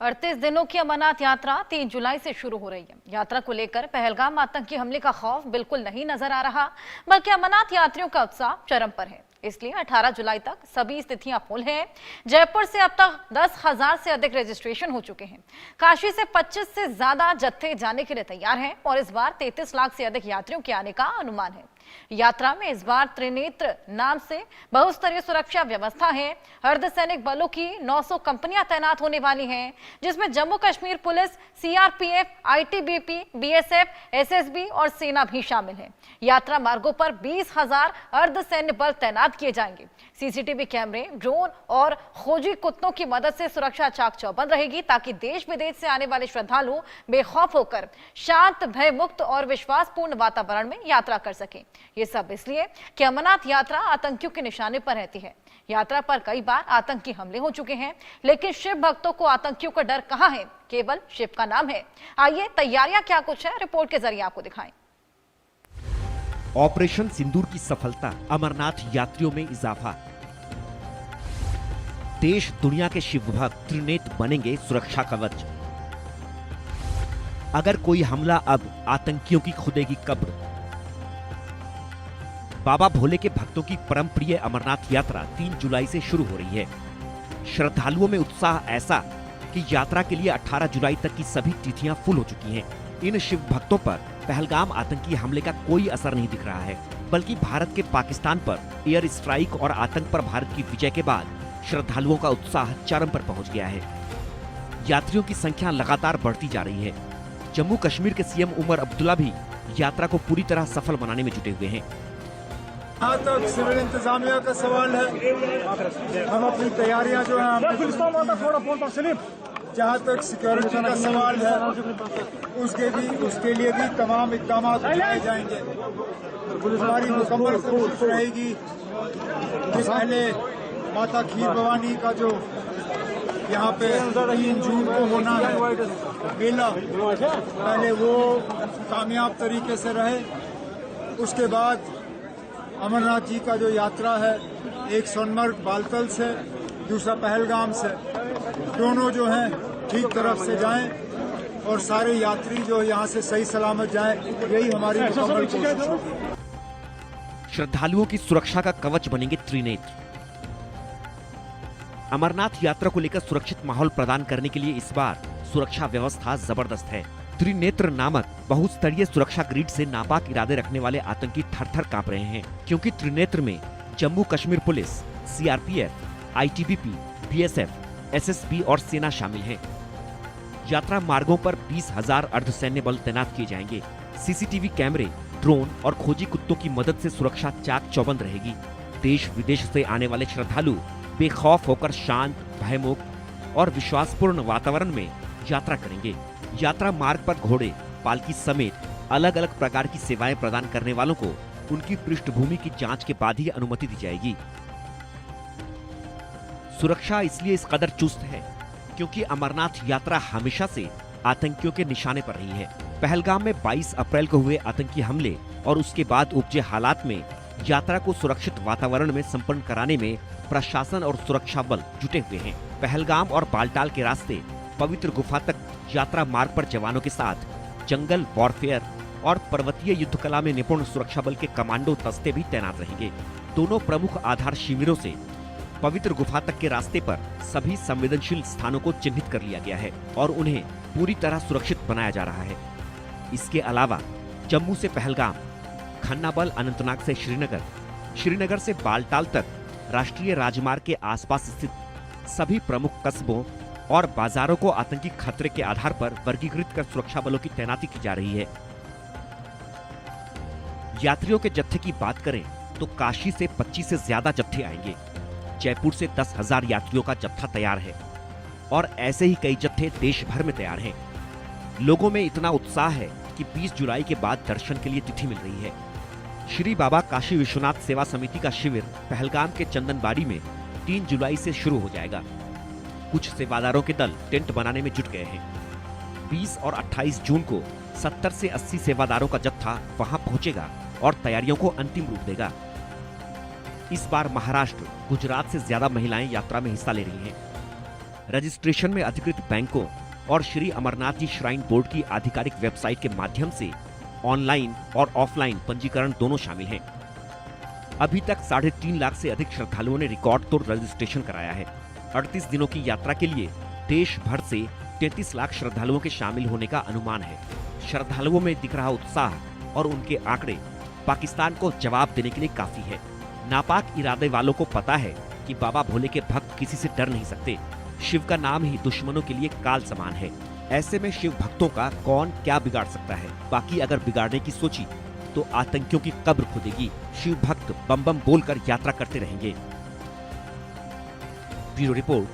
38 दिनों की अमरनाथ यात्रा 3 जुलाई से शुरू हो रही है। यात्रा को लेकर पहलगाम आतंकी हमले का खौफ बिल्कुल नहीं नजर आ रहा, बल्कि अमरनाथ यात्रियों का उत्साह चरम पर है। इसलिए 18 जुलाई तक सभी स्थितियां फुल हैं। जयपुर से अब तक 10,000 से अधिक रजिस्ट्रेशन हो चुके हैं। काशी से 25 से ज्यादा जत्थे जाने के लिए तैयार हैं और इस बार 33 लाख से अधिक यात्रियों के आने का अनुमान है। यात्रा में इस बार त्रिनेत्र नाम से बहुस्तरीय सुरक्षा व्यवस्था है। अर्धसैनिक बलों की 900 कंपनियां तैनात होने वाली हैं, जिसमें Jammu Kashmir police, CRPF, ITBP, BSF, SSB और सेना भी शामिल है। यात्रा मार्गों पर 20,000 अर्धसैन्य बल तैनात किए जाएंगे। सीसीटीवी कैमरे, ड्रोन और खोजी कुत्तों की मदद से सुरक्षा चाक चौबंद रहेगी, ताकि देश विदेश से आने वाले श्रद्धालु बेखौफ होकर शांत, भयमुक्त और विश्वासपूर्ण वातावरण में यात्रा कर सकें। ये सब इसलिए कि अमरनाथ यात्रा आतंकियों के निशाने पर रहती है। यात्रा पर कई बार आतंकी हमले हो चुके हैं, लेकिन शिव भक्तों को आतंकियों का डर कहां है, केवल शिव का नाम है। आइए तैयारियां क्या कुछ है, रिपोर्ट के जरिए आपको दिखाएं। ऑपरेशन सिंदूर की सफलता, अमरनाथ यात्रियों में इजाफा। देश दुनिया के शिव भक्त त्रिनेत्र बनेंगे सुरक्षा कवच। अगर कोई हमला अब आतंकियों की खुदेगी कब्र। बाबा भोले के भक्तों की परम प्रिय अमरनाथ यात्रा 3 जुलाई से शुरू हो रही है। श्रद्धालुओं में उत्साह ऐसा कि यात्रा के लिए 18 जुलाई तक की सभी तिथियां फुल हो चुकी हैं। इन शिव भक्तों पर पहलगाम आतंकी हमले का कोई असर नहीं दिख रहा है, बल्कि भारत के पाकिस्तान पर एयर स्ट्राइक और आतंक पर भारत की विजय के बाद श्रद्धालुओं का उत्साह चरम पर पहुंच गया है। यात्रियों की संख्या लगातार बढ़ती जा रही है। जम्मू कश्मीर के सीएम उमर अब्दुल्ला भी यात्रा को पूरी तरह सफल बनाने में जुटे हुए हैं। जहाँ तक सिविल इंतजामिया का सवाल है, हम अपनी तैयारियां जो है, जहाँ तक सिक्योरिटी का सवाल है, उसके लिए भी तमाम इक़दाम उठाए जाएंगे। हमारी मुकम्मल कोशिश रहेगी कि पहले माता खीर भवानी का जो यहाँ पे 3 जून को होना है मेला, पहले वो कामयाब तरीके से रहे। उसके बाद अमरनाथ जी का जो यात्रा है, एक सोनमर्ग बालतल से, दूसरा पहलगाम से, दोनों जो हैं ठीक तरफ से जाएं और सारे यात्री जो यहाँ से सही सलामत जाएं, यही हमारी मुकम्मल कोशिश होगी। श्रद्धालुओं की सुरक्षा का कवच बनेंगे त्रिनेत्र। अमरनाथ यात्रा को लेकर सुरक्षित माहौल प्रदान करने के लिए इस बार सुरक्षा व्यवस्था जबरदस्त है। त्रिनेत्र नामक बहुस्तरीय सुरक्षा ग्रिड से नापाक इरादे रखने वाले आतंकी थर-थर कांप रहे हैं, क्योंकि त्रिनेत्र में Jammu Kashmir police, CRPF, ITBP, BSF, SSB और सेना शामिल है। यात्रा मार्गों पर 20,000 अर्धसैन्य बल तैनात किए जाएंगे। सीसीटीवी कैमरे, ड्रोन और खोजी कुत्तों की मदद से सुरक्षा चाक चौबंद रहेगी। देश विदेश से आने वाले श्रद्धालु बेखौफ होकर शांत, भयमुक्त और विश्वासपूर्ण वातावरण में यात्रा करेंगे। यात्रा मार्ग पर घोड़े, पालकी समेत अलग अलग प्रकार की सेवाएं प्रदान करने वालों को उनकी पृष्ठभूमि की जांच के बाद ही अनुमति दी जाएगी। सुरक्षा इसलिए इस कदर चुस्त है क्योंकि अमरनाथ यात्रा हमेशा से आतंकियों के निशाने पर रही है। पहलगाम में 22 अप्रैल को हुए आतंकी हमले और उसके बाद उपजे हालात में यात्रा को सुरक्षित वातावरण में संपन्न कराने में प्रशासन और सुरक्षा बल जुटे हुए हैं। पहलगाम और बालटाल के रास्ते पवित्र गुफा तक यात्रा मार्ग पर जवानों के साथ जंगल वॉरफेयर और पर्वतीय युद्ध कला में निपुण सुरक्षा बल के कमांडो दस्ते भी तैनात रहेंगे। दोनों प्रमुख आधार शिविरों से पवित्र गुफा तक के रास्ते पर सभी संवेदनशील स्थानों को चिन्हित कर लिया गया है और उन्हें पूरी तरह सुरक्षित बनाया जा रहा है। इसके अलावा जम्मू से पहलगाम, खन्नाबल अनंतनाग से श्रीनगर, श्रीनगर से बालटाल तक राष्ट्रीय राजमार्ग के आसपास स्थित सभी प्रमुख कस्बों और बाजारों को आतंकी खतरे के आधार पर वर्गीकृत कर सुरक्षा बलों की तैनाती की जा रही है। यात्रियों के जत्थे की बात करें तो काशी से 25 से ज्यादा जत्थे आएंगे। जयपुर से 10,000 यात्रियों का जत्था तैयार है और ऐसे ही कई जत्थे देश भर में तैयार हैं। लोगों में इतना उत्साह है कि 20 जुलाई के बाद दर्शन के लिए तिथि मिल रही है। श्री बाबा काशी विश्वनाथ सेवा समिति का शिविर पहलगाम के चंदनबाड़ी में 3 जुलाई से शुरू हो जाएगा। कुछ सेवादारों के दल टेंट बनाने में जुट गए हैं। 20 और 28 जून को 70 से 80 सेवादारों का जत्था वहां पहुंचेगा और तैयारियों को अंतिम रूप देगा। इस बार महाराष्ट्र, गुजरात से ज्यादा महिलाएं यात्रा में हिस्सा ले रही हैं। रजिस्ट्रेशन में अधिकृत बैंकों और श्री अमरनाथ जी श्राइन बोर्ड की आधिकारिक वेबसाइट के माध्यम से ऑनलाइन और ऑफलाइन पंजीकरण दोनों शामिल हैं। अभी तक 3.5 लाख से अधिक श्रद्धालुओं ने रिकॉर्ड तोड़ रजिस्ट्रेशन कराया है। 38 दिनों की यात्रा के लिए देश भर से 33 लाख श्रद्धालुओं के शामिल होने का अनुमान है। श्रद्धालुओं में दिख रहा उत्साह और उनके आंकड़े पाकिस्तान को जवाब देने के लिए काफी है। नापाक इरादे वालों को पता है कि बाबा भोले के भक्त किसी से डर नहीं सकते। शिव का नाम ही दुश्मनों के लिए काल समान है। ऐसे में शिव भक्तों का कौन क्या बिगाड़ सकता है। बाकी अगर बिगाड़ने की सोची तो आतंकियों की कब्र खुदेगी। शिव भक्त बम बम बोलकर यात्रा करते रहेंगे। Bureau report,